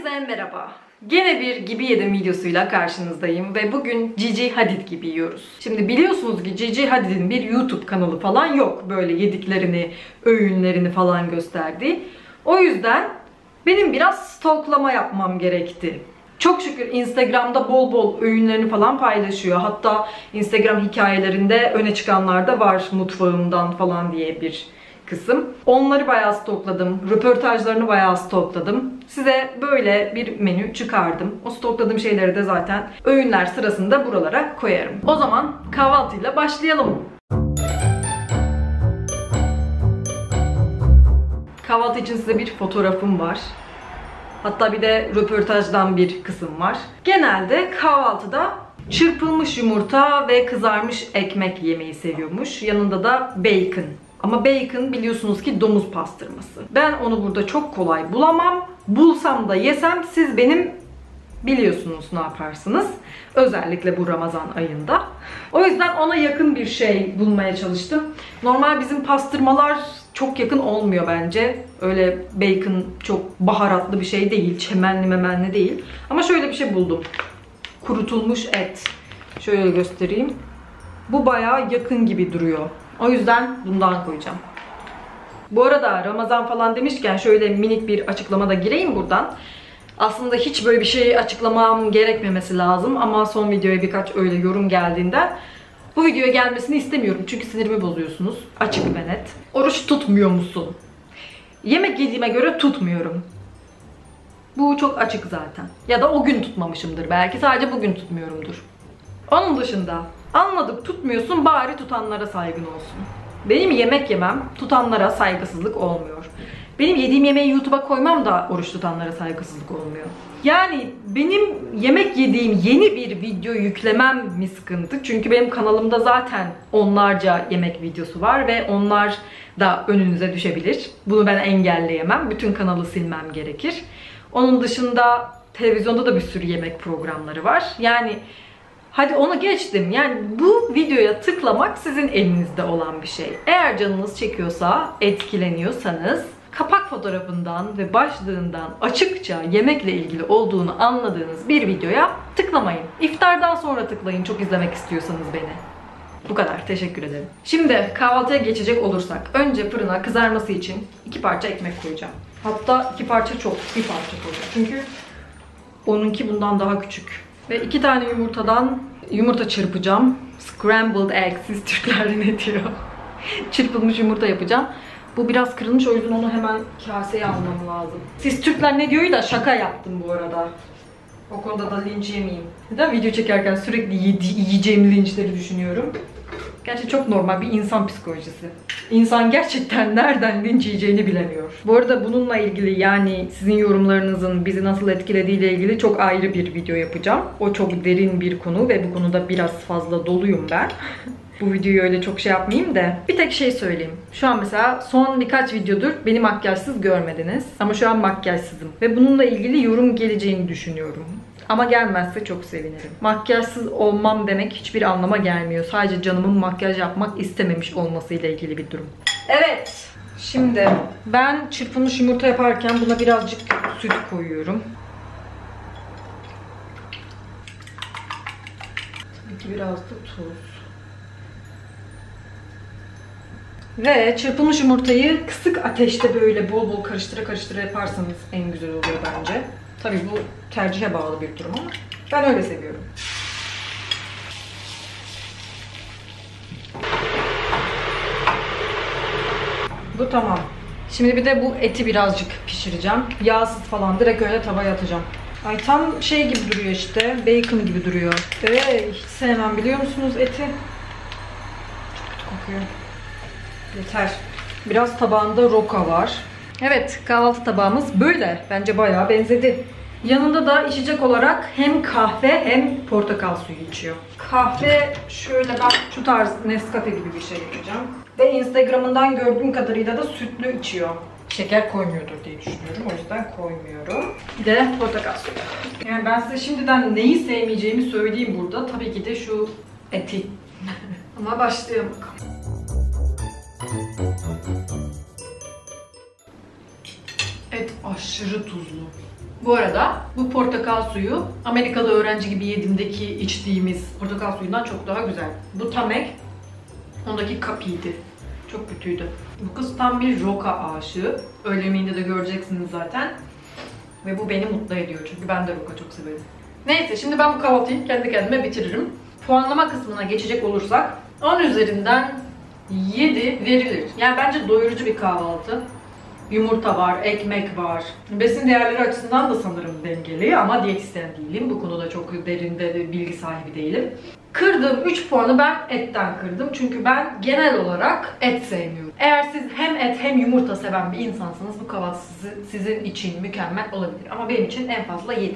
Herkese merhaba. Gene bir gibi yedim videosuyla karşınızdayım ve bugün Gigi Hadid gibi yiyoruz. Şimdi biliyorsunuz ki Gigi Hadid'in bir YouTube kanalı falan yok. Böyle yediklerini, öğünlerini falan gösterdiği. O yüzden benim biraz stoklama yapmam gerekti. Çok şükür Instagram'da bol bol öğünlerini falan paylaşıyor. Hatta Instagram hikayelerinde öne çıkanlar da var, mutfağımdan falan diye bir kısım. Onları bayağı stokladım. Röportajlarını bayağı stokladım. Size böyle bir menü çıkardım. O stokladığım şeyleri de zaten öğünler sırasında buralara koyarım. O zaman kahvaltıyla başlayalım. Kahvaltı için size bir fotoğrafım var. Hatta bir de röportajdan bir kısım var. Genelde kahvaltıda çırpılmış yumurta ve kızarmış ekmek yemeyi seviyormuş. Yanında da bacon. Ama bacon biliyorsunuz ki domuz pastırması. Ben onu burada çok kolay bulamam. Bulsam da yesem siz benim biliyorsunuz ne yaparsınız. Özellikle bu Ramazan ayında. O yüzden ona yakın bir şey bulmaya çalıştım. Normal bizim pastırmalar çok yakın olmuyor bence. Öyle bacon çok baharatlı bir şey değil. Çemenli memenli değil. Ama şöyle bir şey buldum. Kurutulmuş et. Şöyle göstereyim. Bu bayağı yakın gibi duruyor. O yüzden bundan koyacağım. Bu arada Ramazan falan demişken şöyle minik bir açıklama da gireyim buradan. Aslında hiç böyle bir şey açıklamam gerekmemesi lazım ama son videoya birkaç öyle yorum geldiğinden bu videoya gelmesini istemiyorum. Çünkü sinirimi bozuyorsunuz. Açık ve net. Oruç tutmuyor musun? Yemek yediğime göre tutmuyorum. Bu çok açık zaten. Ya da o gün tutmamışımdır belki. Sadece bugün tutmuyorumdur. Onun dışında anladık tutmuyorsun, bari tutanlara saygın olsun. Benim yemek yemem tutanlara saygısızlık olmuyor. Benim yediğim yemeği YouTube'a koymam da oruç tutanlara saygısızlık olmuyor. Yani benim yemek yediğim yeni bir video yüklemem mi sıkıntı? Çünkü benim kanalımda zaten onlarca yemek videosu var ve onlar da önünüze düşebilir. Bunu ben engelleyemem. Bütün kanalı silmem gerekir. Onun dışında televizyonda da bir sürü yemek programları var. Yani hadi onu geçtim. Yani bu videoya tıklamak sizin elinizde olan bir şey. Eğer canınız çekiyorsa, etkileniyorsanız kapak fotoğrafından ve başlığından açıkça yemekle ilgili olduğunu anladığınız bir videoya tıklamayın. İftardan sonra tıklayın çok izlemek istiyorsanız beni. Bu kadar. Teşekkür ederim. Şimdi kahvaltıya geçecek olursak önce fırına kızarması için 2 parça ekmek koyacağım. Hatta 2 parça çok, bir parça koyacağım. Çünkü onunki bundan daha küçük. Ve 2 tane yumurta çırpacağım. Scrambled egg. Siz Türkler ne diyor? Çırpılmış yumurta yapacağım. Bu biraz kırılmış, o yüzden onu hemen kaseye almam lazım. Siz Türkler ne diyor da şaka yaptım bu arada. O konuda da linç yemeyeyim. Neden video çekerken sürekli yiyeceğim linçleri düşünüyorum? Gerçi çok normal bir insan psikolojisi. İnsan gerçekten nereden linç yiyeceğini bilemiyor. Bu arada bununla ilgili, yani sizin yorumlarınızın bizi nasıl etkilediğiyle ilgili çok ayrı bir video yapacağım. O çok derin bir konu ve bu konuda biraz fazla doluyum ben. Bu videoyu öyle çok şey yapmayayım da bir tek şey söyleyeyim. Şu an mesela son birkaç videodur beni makyajsız görmediniz. Ama şu an makyajsızım. Ve bununla ilgili yorum geleceğini düşünüyorum. Ama gelmezse çok sevinirim. Makyajsız olmam demek hiçbir anlama gelmiyor. Sadece canımın makyaj yapmak istememiş olmasıyla ilgili bir durum. Evet. Şimdi ben çırpılmış yumurta yaparken buna birazcık süt koyuyorum. Tabii ki biraz da tuz. Ve çırpılmış yumurtayı kısık ateşte böyle bol bol karıştıra yaparsanız en güzel oluyor bence. Tabii bu tercihe bağlı bir durum ama ben öyle seviyorum. Bu tamam. Şimdi bir de bu eti birazcık pişireceğim. Yağsız falan direkt öyle tavaya atacağım. Ay tam şey gibi duruyor işte. Bacon gibi duruyor. Hiç sevmem biliyor musunuz eti? Çok kötü kokuyor. Yeter. Biraz tabağında roka var. Evet, kahvaltı tabağımız böyle. Bence bayağı benzedi. Yanında da içecek olarak hem kahve hem portakal suyu içiyor. Kahve şöyle ben şu tarz Nescafe gibi bir şey yapacağım. Ve Instagram'ından gördüğüm kadarıyla da sütlü içiyor. Şeker koymuyordur diye düşünüyorum. O yüzden koymuyorum. Bir de portakal suyu. Yani ben size şimdiden neyi sevmeyeceğimi söyleyeyim burada. Tabii ki de şu eti. Ama başlayalım bakalım. Et aşırı tuzlu. Bu arada bu portakal suyu Amerika'da öğrenci gibi yediğimdeki içtiğimiz portakal suyundan çok daha güzel. Bu Tamek, ondaki Kapi'ydi. Çok kötüydü. Bu kız tam bir roka aşığı. Öğle yemeğinde de göreceksiniz zaten. Ve bu beni mutlu ediyor çünkü ben de roka çok severim. Neyse, şimdi ben bu kahvaltıyı kendi kendime bitiririm. Puanlama kısmına geçecek olursak 10 üzerinden 7 verilir. Yani bence doyurucu bir kahvaltı. Yumurta var, ekmek var. Besin değerleri açısından da sanırım dengeli ama diyetisyen değilim. Bu konuda çok derinde bilgi sahibi değilim. Kırdığım 3 puanı ben etten kırdım. Çünkü ben genel olarak et sevmiyorum. Eğer siz hem et hem yumurta seven bir insansanız bu kahvaltı sizin için mükemmel olabilir. Ama benim için en fazla 7.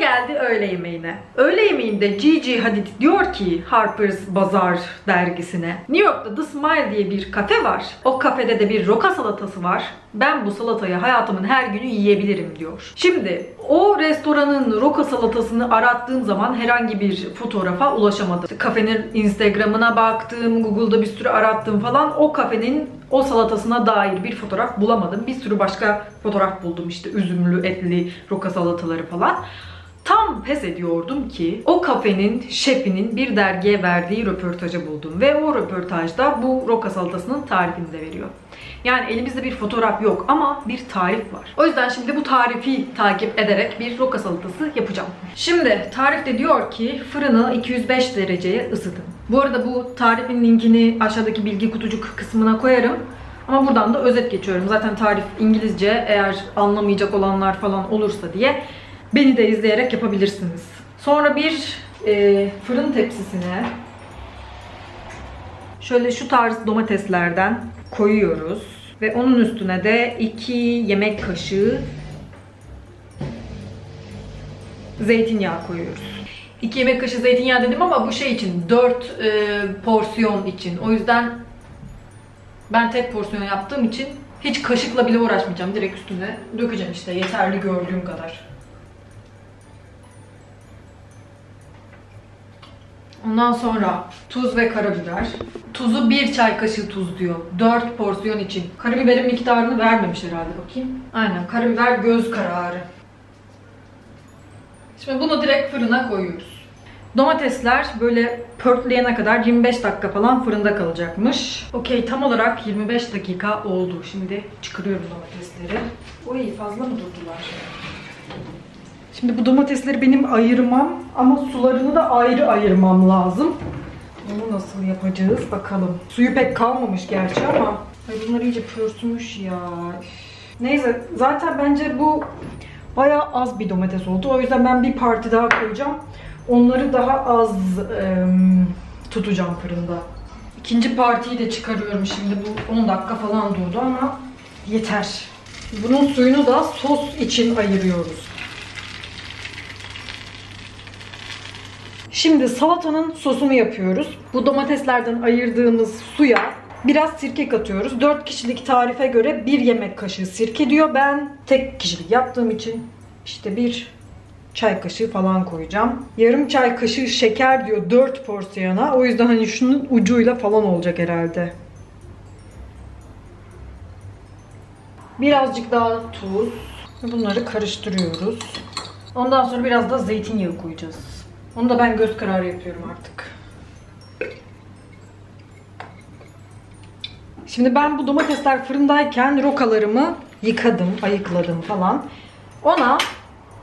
Geldi öğle yemeğine. Öğle yemeğinde Gigi Hadid diyor ki Harper's Bazaar dergisine, New York'ta The Smile diye bir kafe var. O kafede de bir roka salatası var. Ben bu salatayı hayatımın her günü yiyebilirim diyor. Şimdi o restoranın roka salatasını arattığım zaman herhangi bir fotoğrafa ulaşamadım. Kafenin Instagram'ına baktım, Google'da bir sürü arattım falan. O kafenin o salatasına dair bir fotoğraf bulamadım. Bir sürü başka fotoğraf buldum, işte üzümlü, etli roka salataları falan. Tam pes ediyordum ki o kafenin şefinin bir dergiye verdiği röportajı buldum. Ve o röportajda bu roka salatasının tarifini de veriyor. Yani elimizde bir fotoğraf yok ama bir tarif var. O yüzden şimdi bu tarifi takip ederek bir roka salatası yapacağım. Şimdi tarifte diyor ki fırını 205 dereceye ısıtın. Bu arada bu tarifin linkini aşağıdaki bilgi kutucuk kısmına koyarım. Ama buradan da özet geçiyorum. Zaten tarif İngilizce, eğer anlamayacak olanlar falan olursa diye beni de izleyerek yapabilirsiniz. Sonra bir fırın tepsisine şöyle şu tarz domateslerden koyuyoruz. Ve onun üstüne de 2 yemek kaşığı zeytinyağı koyuyoruz. 2 yemek kaşığı zeytinyağı dedim ama bu şey için, 4 porsiyon için. O yüzden ben tek porsiyon yaptığım için hiç kaşıkla bile uğraşmayacağım. Direkt üstüne dökeceğim işte, yeterli gördüğüm kadar. Ondan sonra tuz ve karabiber. Tuzu 1 çay kaşığı tuz diyor. 4 porsiyon için. Karabiberin miktarını vermemiş herhalde, bakayım. Aynen, karabiber göz kararı. Şimdi bunu direkt fırına koyuyoruz. Domatesler böyle pörtleyene kadar 25 dakika falan fırında kalacakmış. Okey, tam olarak 25 dakika oldu. Şimdi çıkarıyorum domatesleri. Oy, fazla mı durdular? Şimdi bu domatesleri benim ayırmam ama sularını da ayrı ayırmam lazım. Bunu nasıl yapacağız bakalım. Suyu pek kalmamış gerçi ama ay, bunlar iyice pörsümüş ya. Neyse, zaten bence bu bayağı az bir domates oldu. O yüzden ben bir parti daha koyacağım. Onları daha az tutacağım fırında. İkinci partiyi de çıkarıyorum şimdi. Bu 10 dakika falan durdu ama yeter. Bunun suyunu da sos için ayırıyoruz. Şimdi salatanın sosunu yapıyoruz. Bu domateslerden ayırdığımız suya biraz sirke katıyoruz. 4 kişilik tarife göre 1 yemek kaşığı sirke diyor. Ben tek kişilik yaptığım için işte 1 çay kaşığı falan koyacağım. Yarım çay kaşığı şeker diyor 4 porsiyona. O yüzden hani şunun ucuyla falan olacak herhalde. Birazcık daha tuz. Bunları karıştırıyoruz. Ondan sonra biraz da zeytinyağı koyacağız. Onu da ben göz kararı yapıyorum artık. Şimdi ben bu domatesler fırındayken rokalarımı yıkadım, ayıkladım falan. Ona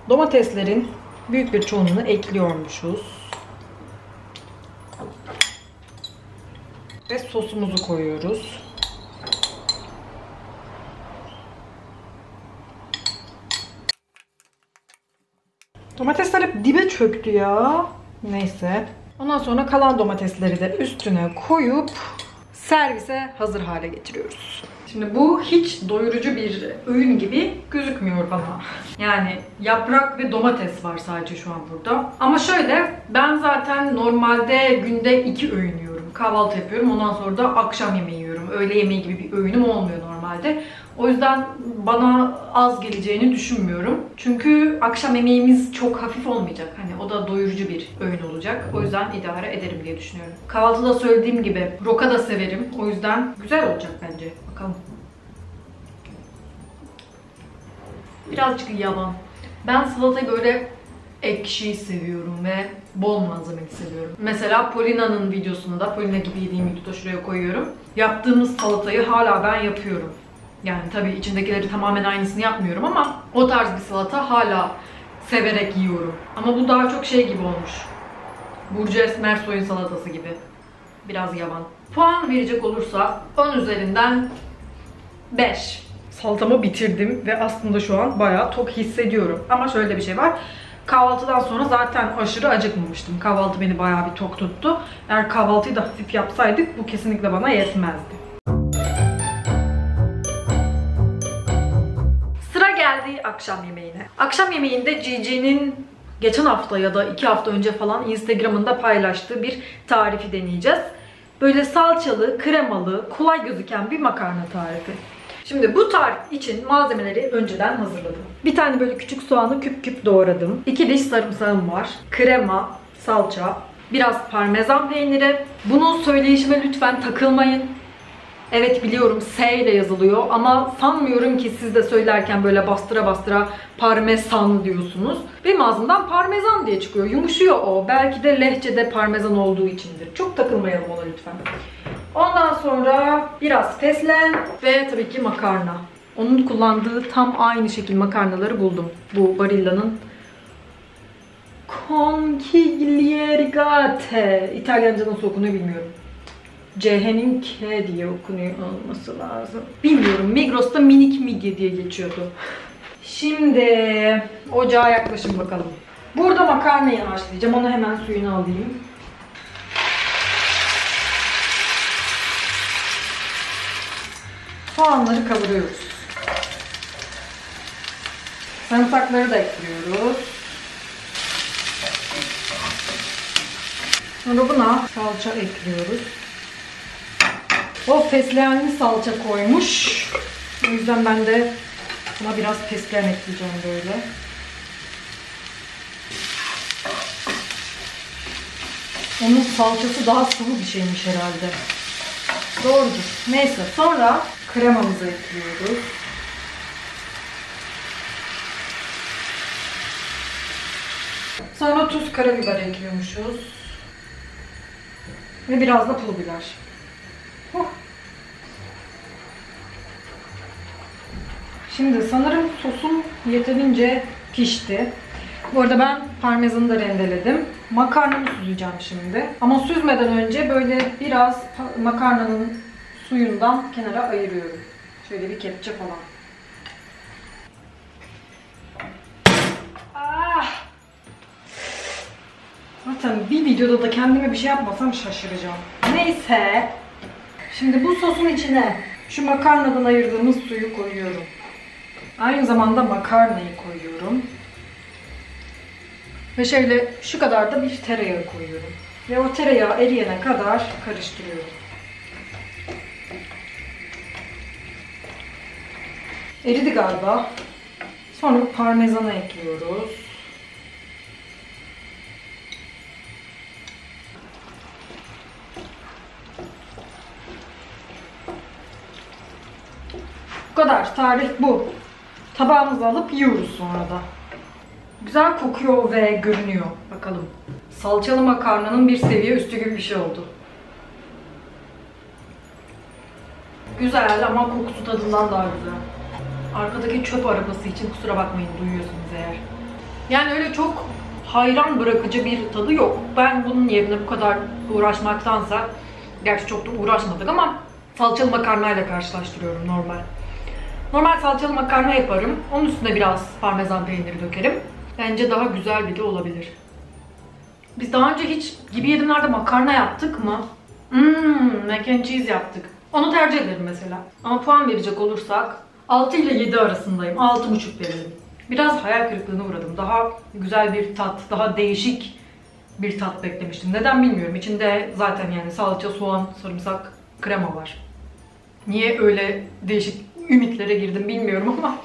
domateslerin büyük bir çoğunluğunu ekliyormuşuz. Ve sosumuzu koyuyoruz. Domatesler hep dibe çöktü ya. Neyse. Ondan sonra kalan domatesleri de üstüne koyup servise hazır hale getiriyoruz. Şimdi bu hiç doyurucu bir öğün gibi gözükmüyor bana. Yani yaprak ve domates var sadece şu an burada. Ama şöyle, ben zaten normalde günde 2 öğün yiyorum. Kahvaltı yapıyorum, ondan sonra da akşam yemeği yiyorum. Öğle yemeği gibi bir öğünüm olmuyor normalde. O yüzden bana az geleceğini düşünmüyorum. Çünkü akşam yemeğimiz çok hafif olmayacak. Hani o da doyurucu bir öğün olacak. O yüzden idare ederim diye düşünüyorum. Kahvaltıda söylediğim gibi roka da severim. O yüzden güzel olacak bence. Bakalım. Birazcık yavan. Ben salatayı böyle ekşi seviyorum ve bol malzemeli seviyorum. Mesela Polina'nın videosunda, Polina gibi yediğim videoda şuraya koyuyorum. Yaptığımız salatayı hala ben yapıyorum. Yani tabii içindekileri tamamen aynısını yapmıyorum ama o tarz bir salata hala severek yiyorum. Ama bu daha çok şey gibi olmuş. Burcu Esmersoy'un salatası gibi. Biraz yavan. Puan verecek olursa 10 üzerinden 5. Salatamı bitirdim ve aslında şu an bayağı tok hissediyorum. Ama şöyle bir şey var. Kahvaltıdan sonra zaten aşırı acıkmamıştım. Kahvaltı beni bayağı bir tok tuttu. Eğer kahvaltıyı da hafif yapsaydık bu kesinlikle bana yetmezdi. Sıra geldi akşam yemeğine. Akşam yemeğinde Gigi'nin geçen hafta ya da 2 hafta önce falan Instagram'ında paylaştığı bir tarifi deneyeceğiz. Böyle salçalı, kremalı, kolay gözüken bir makarna tarifi. Şimdi bu tarif için malzemeleri önceden hazırladım. Bir tane böyle küçük soğanı küp küp doğradım. 2 diş sarımsağım var. Krema, salça, biraz parmesan peyniri. Bunun söyleyişime lütfen takılmayın. Evet biliyorum S ile yazılıyor ama sanmıyorum ki siz de söylerken böyle bastıra bastıra parmesan diyorsunuz. Benim ağzımdan parmesan diye çıkıyor. Yumuşuyor o. Belki de lehçede parmesan olduğu içindir. Çok takılmayalım ona lütfen. Ondan sonra biraz fesleğen ve tabii ki makarna. Onun kullandığı tam aynı şekil makarnaları buldum. Bu Barilla'nın Conchigliere. İtalyanca nasıl okunuyor bilmiyorum. C'nin K diye okunuyor olması lazım. Bilmiyorum. Migros'ta minik midye diye geçiyordu. Şimdi ocağa yaklaşın bakalım. Burada makarnayı haşlayacağım. Onu hemen suyunu alayım. Soğanları kavuruyoruz. Sarımsakları da ekliyoruz. Sonra buna salça ekliyoruz. O fesleğenli salça koymuş. O yüzden ben de buna biraz fesleğen ekleyeceğim böyle. Onun salçası daha sıvı bir şeymiş herhalde. Doğrudur. Neyse. Sonra kremamızı ekliyoruz. Sonra tuz, karabiber ekliyormuşuz. Ve biraz da pul biber. Şimdi sanırım sosum yeterince pişti. Bu arada ben parmesanı da rendeledim. Makarnamı süzeceğim şimdi. Ama süzmeden önce böyle biraz makarnanın suyundan kenara ayırıyorum. Şöyle bir kepçe falan. Zaten bir videoda da kendime bir şey yapmasam şaşıracağım. Neyse. Şimdi bu sosun içine şu makarnadan ayırdığımız suyu koyuyorum. Aynı zamanda makarnayı koyuyorum. Ve şöyle şu kadar da bir tereyağı koyuyorum. Ve o tereyağı eriyene kadar karıştırıyorum. Eridi galiba. Sonra parmesanı ekliyoruz. Bu kadar. Tarif bu. Tabağımıza alıp yiyoruz sonra da. Güzel kokuyor ve görünüyor. Bakalım. Salçalı makarnanın bir seviye üstü gibi bir şey oldu. Güzel ama kokusu tadından daha güzel. Arkadaki çöp arabası için kusura bakmayın, duyuyorsunuz eğer. Yani öyle çok hayran bırakıcı bir tadı yok. Ben bunun yerine bu kadar uğraşmaktansa, gerçi çok da uğraşmadık ama salçalı makarnayla karşılaştırıyorum normal. Normal salçalı makarna yaparım. Onun üstüne biraz parmesan peyniri dökerim. Bence daha güzel bir de olabilir. Biz daha önce hiç gibi yedimlerde makarna yaptık mı? Mac and cheese yaptık. Onu tercih ederim mesela. Ama puan verecek olursak 6 ile 7 arasındayım. 6,5 verelim. Biraz hayal kırıklığına uğradım. Daha güzel bir tat, daha değişik bir tat beklemiştim. Neden bilmiyorum. İçinde zaten yani salça, soğan, sarımsak, krema var. Niye öyle değişik ümitlere girdim bilmiyorum ama.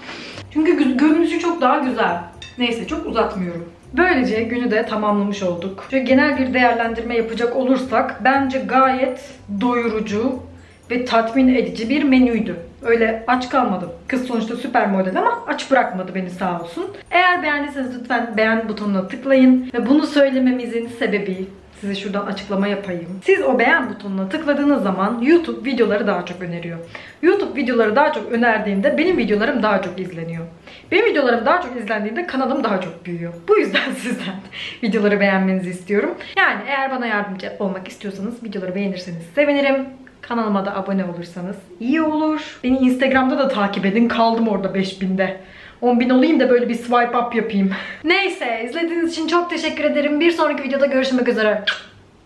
Çünkü görünüşü çok daha güzel. Neyse, çok uzatmıyorum. Böylece günü de tamamlamış olduk. Şöyle genel bir değerlendirme yapacak olursak bence gayet doyurucu ve tatmin edici bir menüydü. Öyle aç kalmadım. Kız sonuçta süper model ama aç bırakmadı beni sağ olsun. Eğer beğendiyseniz lütfen beğen butonuna tıklayın. Ve bunu söylememizin sebebi, size şuradan açıklama yapayım. Siz o beğen butonuna tıkladığınız zaman YouTube videoları daha çok öneriyor. YouTube videoları daha çok önerdiğinde benim videolarım daha çok izleniyor. Benim videolarım daha çok izlendiğinde kanalım daha çok büyüyor. Bu yüzden sizden videoları beğenmenizi istiyorum. Yani eğer bana yardımcı olmak istiyorsanız videoları beğenirseniz sevinirim. Kanalıma da abone olursanız iyi olur. Beni Instagram'da da takip edin. Kaldım orada 5000'de. 10.000 olayım da böyle bir swipe up yapayım. Neyse, izlediğiniz için çok teşekkür ederim. Bir sonraki videoda görüşmek üzere.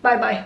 Bay bay.